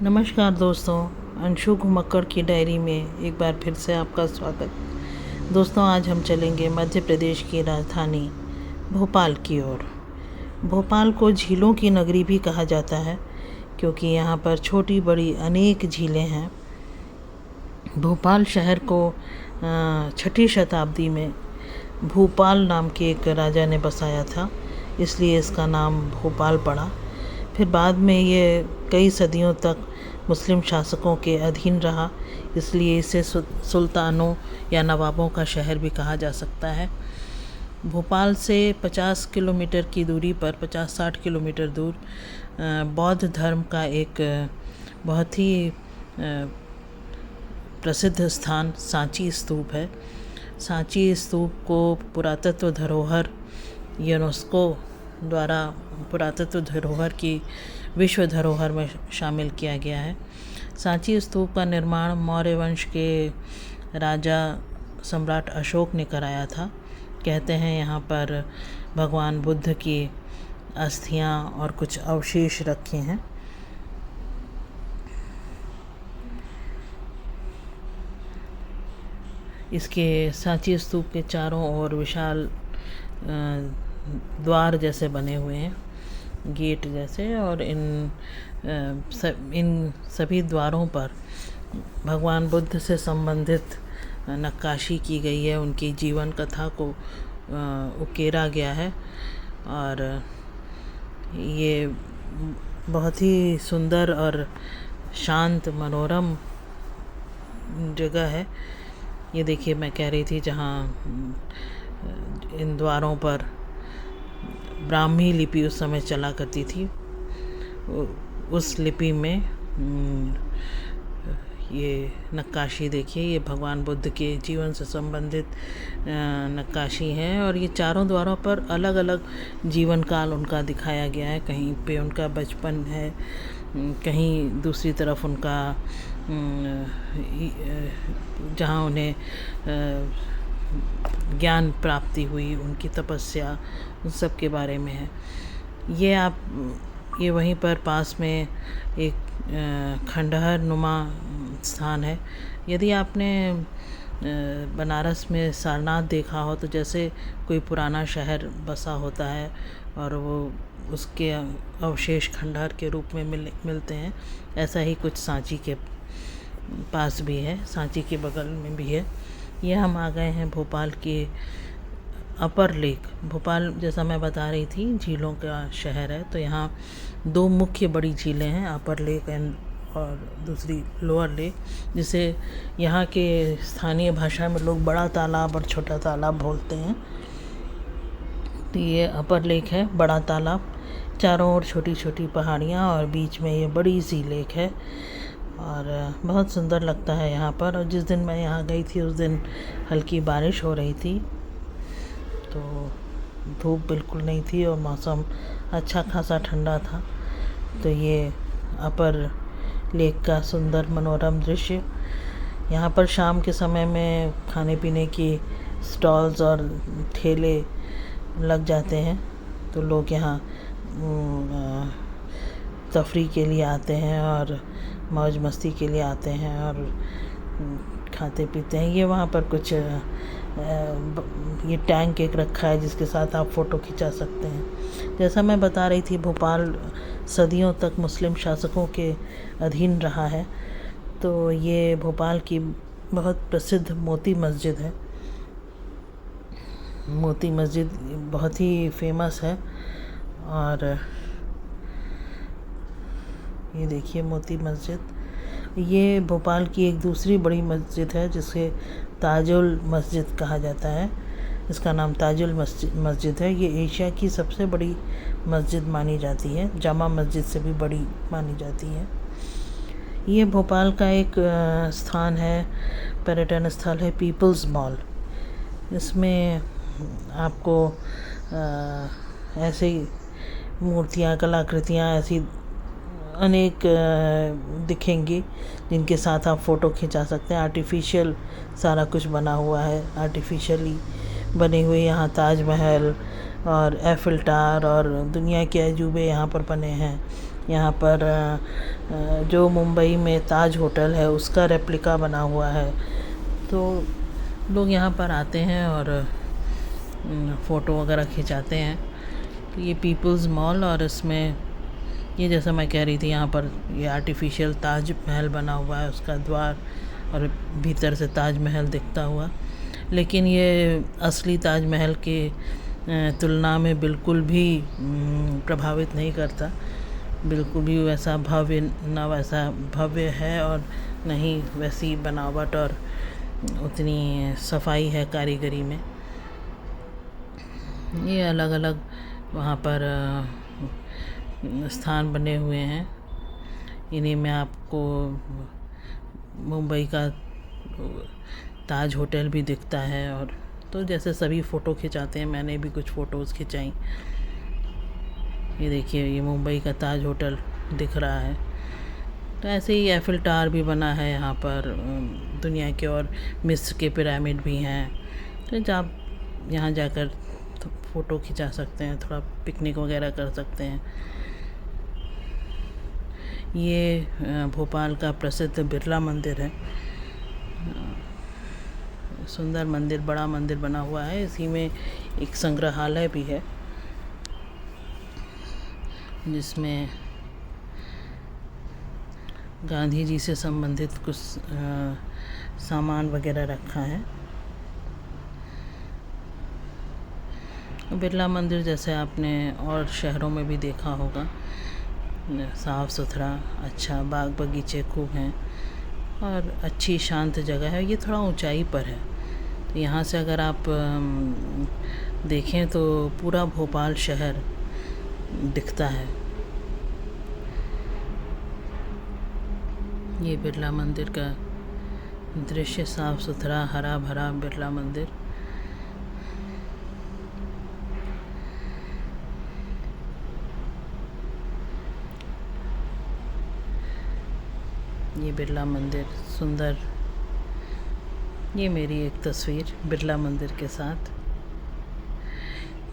नमस्कार दोस्तों, अंशु घुमक्कड़ की डायरी में एक बार फिर से आपका स्वागत। दोस्तों, आज हम चलेंगे मध्य प्रदेश की राजधानी भोपाल की ओर। भोपाल को झीलों की नगरी भी कहा जाता है क्योंकि यहाँ पर छोटी बड़ी अनेक झीलें हैं। भोपाल शहर को 6ठी शताब्दी में भूपाल नाम के एक राजा ने बसाया था, इसलिए इसका नाम भोपाल पड़ा। फिर बाद में ये कई सदियों तक मुस्लिम शासकों के अधीन रहा, इसलिए इसे सुल्तानों या नवाबों का शहर भी कहा जा सकता है। भोपाल से 50 किलोमीटर की दूरी पर 50-60 किलोमीटर दूर बौद्ध धर्म का एक बहुत ही प्रसिद्ध स्थान सांची स्तूप है। सांची स्तूप को पुरातत्व धरोहर यूनेस्को द्वारा पुरातत्व धरोहर की विश्व धरोहर में शामिल किया गया है। सांची स्तूप का निर्माण मौर्य वंश के राजा सम्राट अशोक ने कराया था। कहते हैं यहाँ पर भगवान बुद्ध की अस्थियाँ और कुछ अवशेष रखे हैं। इसके सांची स्तूप के चारों ओर विशाल द्वार जैसे बने हुए हैं, गेट जैसे, और इन सभी द्वारों पर भगवान बुद्ध से संबंधित नक्काशी की गई है। उनकी जीवन कथा को उकेरा गया है और ये बहुत ही सुंदर और शांत मनोरम जगह है। ये देखिए, मैं कह रही थी जहाँ इन द्वारों पर ब्राह्मी लिपि उस समय चला करती थी, उस लिपि में ये नक्काशी देखिए, ये भगवान बुद्ध के जीवन से संबंधित नक्काशी है। और ये चारों द्वारों पर अलग अलग जीवन काल उनका दिखाया गया है। कहीं पे उनका बचपन है, कहीं दूसरी तरफ उनका जहाँ उन्हें ज्ञान प्राप्ति हुई, उनकी तपस्या, उन सब के बारे में है। ये वहीं पर पास में एक खंडहर नुमा स्थान है। यदि आपने बनारस में सारनाथ देखा हो तो जैसे कोई पुराना शहर बसा होता है और वो उसके अवशेष खंडहर के रूप में मिलते हैं, ऐसा ही कुछ सांची के पास भी है, सांची के बगल में भी है। ये हम आ गए हैं भोपाल के अपर लेक। भोपाल, जैसा मैं बता रही थी, झीलों का शहर है, तो यहाँ दो मुख्य बड़ी झीलें हैं, अपर लेक और दूसरी लोअर लेक, जिसे यहाँ के स्थानीय भाषा में लोग बड़ा तालाब और छोटा तालाब बोलते हैं। तो ये अपर लेक है, बड़ा तालाब, चारों ओर छोटी छोटी पहाड़ियाँ और बीच में ये बड़ी सी लेक है और बहुत सुंदर लगता है यहाँ पर। और जिस दिन मैं यहाँ गई थी उस दिन हल्की बारिश हो रही थी, तो धूप बिल्कुल नहीं थी और मौसम अच्छा खासा ठंडा था। तो ये अपर लेक का सुंदर मनोरम दृश्य। यहाँ पर शाम के समय में खाने पीने की स्टॉल्स और ठेले लग जाते हैं, तो लोग यहाँ तफरीह के लिए आते हैं और मौज मस्ती के लिए आते हैं और खाते पीते हैं। ये वहाँ पर कुछ ये टैंक एक रखा है जिसके साथ आप फ़ोटो खिंचा सकते हैं। जैसा मैं बता रही थी, भोपाल सदियों तक मुस्लिम शासकों के अधीन रहा है, तो ये भोपाल की बहुत प्रसिद्ध मोती मस्जिद है। मोती मस्जिद बहुत ही फेमस है और ये देखिए मोती मस्जिद। ये भोपाल की एक दूसरी बड़ी मस्जिद है जिसे ताजुल मस्जिद कहा जाता है। इसका नाम ताजुल मस्जिद है। ये एशिया की सबसे बड़ी मस्जिद मानी जाती है, जामा मस्जिद से भी बड़ी मानी जाती है। ये भोपाल का एक स्थान है, पर्यटन स्थल है, पीपल्स मॉल। इसमें आपको ऐसे मूर्तियाँ, कलाकृतियाँ ऐसी अनेक दिखेंगी जिनके साथ आप फ़ोटो खिंचा सकते हैं। आर्टिफिशियल सारा कुछ बना हुआ है, आर्टिफिशियली बने हुए यहाँ ताजमहल और एफिल टावर और दुनिया के अजूबे यहाँ पर बने हैं। यहाँ पर जो मुंबई में ताज होटल है उसका रेप्लिका बना हुआ है। तो लोग यहाँ पर आते हैं और फ़ोटो वगैरह खिंचाते हैं। तो ये पीपल्स मॉल, और इसमें ये जैसा मैं कह रही थी, यहाँ पर ये आर्टिफिशियल ताज महल बना हुआ है, उसका द्वार और भीतर से ताज महल दिखता हुआ। लेकिन ये असली ताज महल के तुलना में बिल्कुल भी प्रभावित नहीं करता। बिल्कुल भी वैसा भव्य ना वैसा भव्य है, और न ही वैसी बनावट और उतनी सफाई है कारीगरी में। ये अलग अलग वहाँ पर स्थान बने हुए हैं। इन्हीं में आपको मुंबई का ताज होटल भी दिखता है। और तो जैसे सभी फ़ोटो खिंचाते हैं, मैंने भी कुछ फ़ोटोज़ खिंचाई। ये देखिए, ये मुंबई का ताज होटल दिख रहा है। तो ऐसे ही एफिल टावर भी बना है यहाँ पर दुनिया के, और मिस्र के पिरामिड भी हैं। तो जब आप यहाँ जाकर फ़ोटो खिंचा सकते हैं, थोड़ा पिकनिक वगैरह कर सकते हैं। ये भोपाल का प्रसिद्ध बिरला मंदिर है। सुंदर मंदिर, बड़ा मंदिर बना हुआ है। इसी में एक संग्रहालय भी है जिसमें गांधी जी से संबंधित कुछ सामान वगैरह रखा है। बिरला मंदिर जैसे आपने और शहरों में भी देखा होगा, साफ़ सुथरा, अच्छा, बाग बगीचे खूब हैं और अच्छी शांत जगह है। ये थोड़ा ऊंचाई पर है, तो यहाँ से अगर आप देखें तो पूरा भोपाल शहर दिखता है। ये बिरला मंदिर का दृश्य, साफ़ सुथरा, हरा भरा बिरला मंदिर। ये बिरला मंदिर सुंदर। ये मेरी एक तस्वीर बिरला मंदिर के साथ।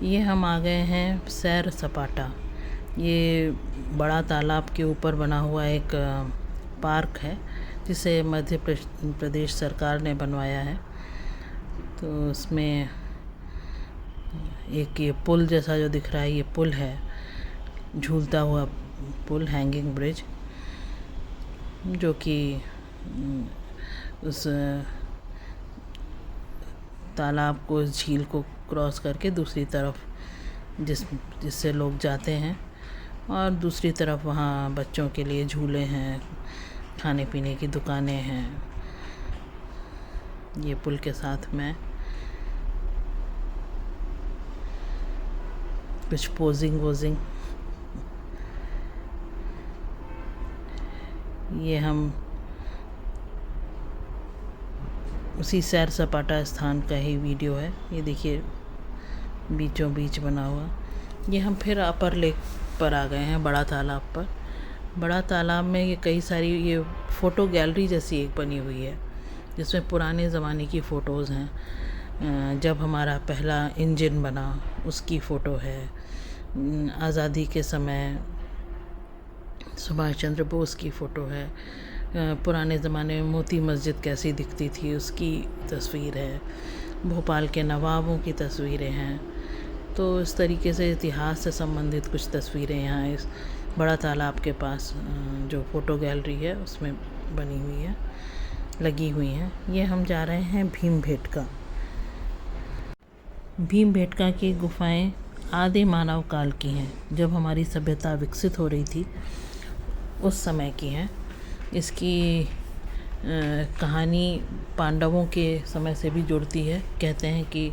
ये हम आ गए हैं सैर सपाटा। ये बड़ा तालाब के ऊपर बना हुआ एक पार्क है, जिसे मध्य प्रदेश सरकार ने बनवाया है। तो उसमें एक ये पुल जैसा जो दिख रहा है, ये पुल है, झूलता हुआ पुल, हैंगिंग ब्रिज, जो कि उस तालाब को, उस झील को क्रॉस करके दूसरी तरफ जिससे लोग जाते हैं। और दूसरी तरफ वहाँ बच्चों के लिए झूले हैं, खाने पीने की दुकानें हैं। ये पुल के साथ में कुछ पोजिंग वोजिंग। ये हम उसी सैर सपाटा स्थान का ही वीडियो है। ये देखिए, बीचों बीच बना हुआ। ये हम फिर अपर लेक पर आ गए हैं, बड़ा तालाब पर। बड़ा तालाब में ये कई सारी ये फ़ोटो गैलरी जैसी एक बनी हुई है, जिसमें पुराने ज़माने की फ़ोटोज़ हैं। जब हमारा पहला इंजन बना उसकी फ़ोटो है, आज़ादी के समय सुभाष चंद्र बोस की फ़ोटो है, पुराने ज़माने में मोती मस्जिद कैसी दिखती थी उसकी तस्वीर है, भोपाल के नवाबों की तस्वीरें हैं। तो इस तरीके से इतिहास से संबंधित कुछ तस्वीरें यहाँ इस बड़ा तालाब के पास जो फ़ोटो गैलरी है उसमें बनी हुई है, लगी हुई हैं। ये हम जा रहे हैं भीमबेटका। भीमबेटका की गुफाएं आदि मानव काल की हैं, जब हमारी सभ्यता विकसित हो रही थी उस समय की हैं। इसकी कहानी पांडवों के समय से भी जुड़ती है। कहते हैं कि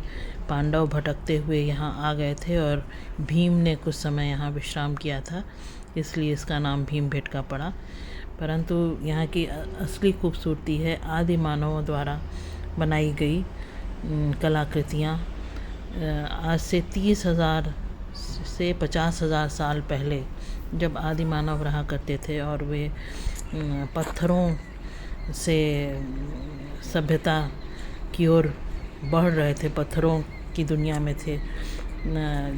पांडव भटकते हुए यहाँ आ गए थे और भीम ने कुछ समय यहाँ विश्राम किया था, इसलिए इसका नाम भीमबेटका पड़ा। परंतु यहाँ की असली खूबसूरती है आदि मानवों द्वारा बनाई गई कलाकृतियाँ। आज से 30,000 से 50,000 साल पहले जब आदि मानव रहा करते थे और वे पत्थरों से सभ्यता की ओर बढ़ रहे थे, पत्थरों की दुनिया में थे,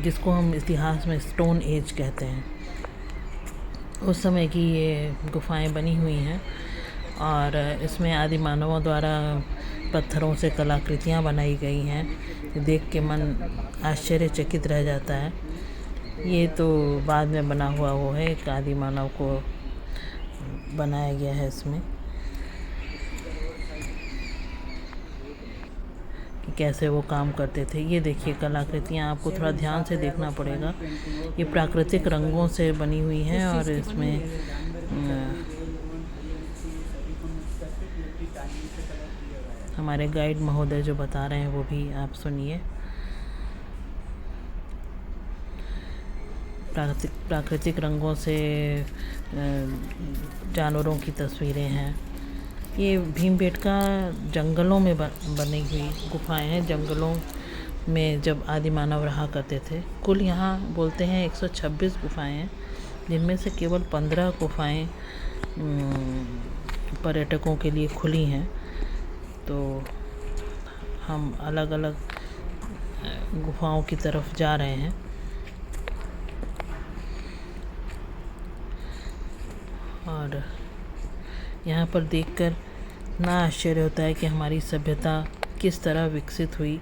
जिसको हम इतिहास में स्टोन एज कहते हैं। उस समय की ये गुफ़ाएं बनी हुई हैं और इसमें आदि मानवों द्वारा पत्थरों से कलाकृतियाँ बनाई गई हैं। देख के मन आश्चर्यचकित रह जाता है। ये तो बाद में बना हुआ वो है, एक आदि मानव को बनाया गया है इसमें कि कैसे वो काम करते थे। ये देखिए कलाकृतियाँ, आपको थोड़ा ध्यान से देखना पड़ेगा। ये प्राकृतिक रंगों से बनी हुई हैं और इसमें हमारे गाइड महोदय जो बता रहे हैं वो भी आप सुनिए। प्राकृतिक रंगों से जानवरों की तस्वीरें हैं। ये भीमबेटका जंगलों में बनी हुई गुफाएं हैं। जंगलों में जब आदि मानव रहा करते थे। कुल यहाँ बोलते हैं 126 गुफाएं हैं, जिनमें से केवल 15 गुफाएं पर्यटकों के लिए खुली हैं। तो हम अलग अलग गुफाओं की तरफ जा रहे हैं और यहाँ पर देखकर इतना आश्चर्य होता है कि हमारी सभ्यता किस तरह विकसित हुई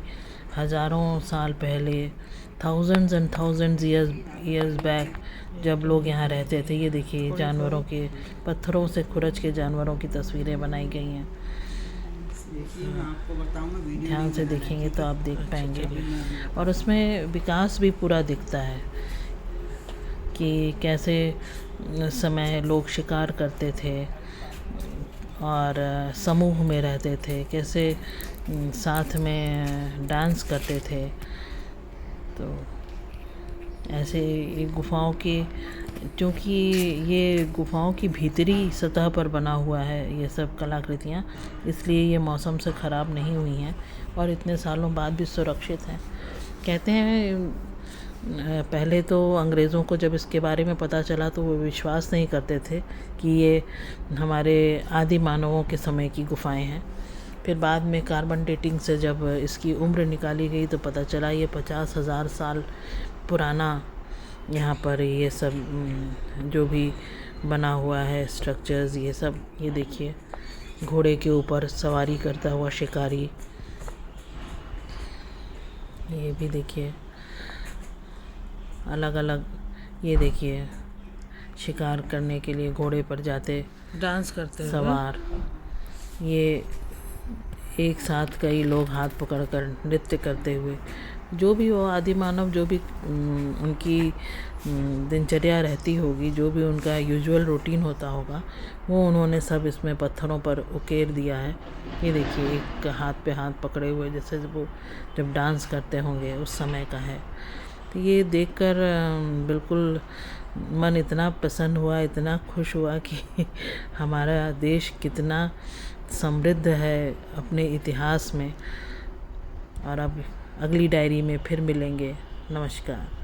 हज़ारों साल पहले, thousands and thousands years back, जब लोग यहाँ रहते थे। ये देखिए जानवरों के, पत्थरों से खुरच के जानवरों की तस्वीरें बनाई गई हैं। ध्यान से देखेंगे तो आप देख पाएंगे और उसमें विकास भी पूरा दिखता है कि कैसे समय लोग शिकार करते थे और समूह में रहते थे, कैसे साथ में डांस करते थे। तो ऐसे ये गुफाओं के, क्योंकि ये गुफाओं की भीतरी सतह पर बना हुआ है ये सब कलाकृतियाँ, इसलिए ये मौसम से ख़राब नहीं हुई हैं और इतने सालों बाद भी सुरक्षित हैं। कहते हैं पहले तो अंग्रेज़ों को जब इसके बारे में पता चला तो वो विश्वास नहीं करते थे कि ये हमारे आदि मानवों के समय की गुफाएं हैं। फिर बाद में कार्बन डेटिंग से जब इसकी उम्र निकाली गई तो पता चला ये 50,000 साल पुराना यहाँ पर ये सब जो भी बना हुआ है स्ट्रक्चर्स, ये सब। ये देखिए घोड़े के ऊपर सवारी करता हुआ शिकारी, ये भी देखिए अलग अलग। ये देखिए शिकार करने के लिए घोड़े पर जाते, डांस करते सवार। ये एक साथ कई लोग हाथ पकड़कर नृत्य करते हुए, जो भी वो आदि मानव, जो भी उनकी दिनचर्या रहती होगी, जो भी उनका यूजुअल रूटीन होता होगा, वो उन्होंने सब इसमें पत्थरों पर उकेर दिया है। ये देखिए एक हाथ पे हाथ पकड़े हुए, जैसे वो जब डांस करते होंगे उस समय का है। तो ये देखकर बिल्कुल मन इतना प्रसन्न हुआ, इतना खुश हुआ कि हमारा देश कितना समृद्ध है अपने इतिहास में। और अब अगली डायरी में फिर मिलेंगे। नमस्कार।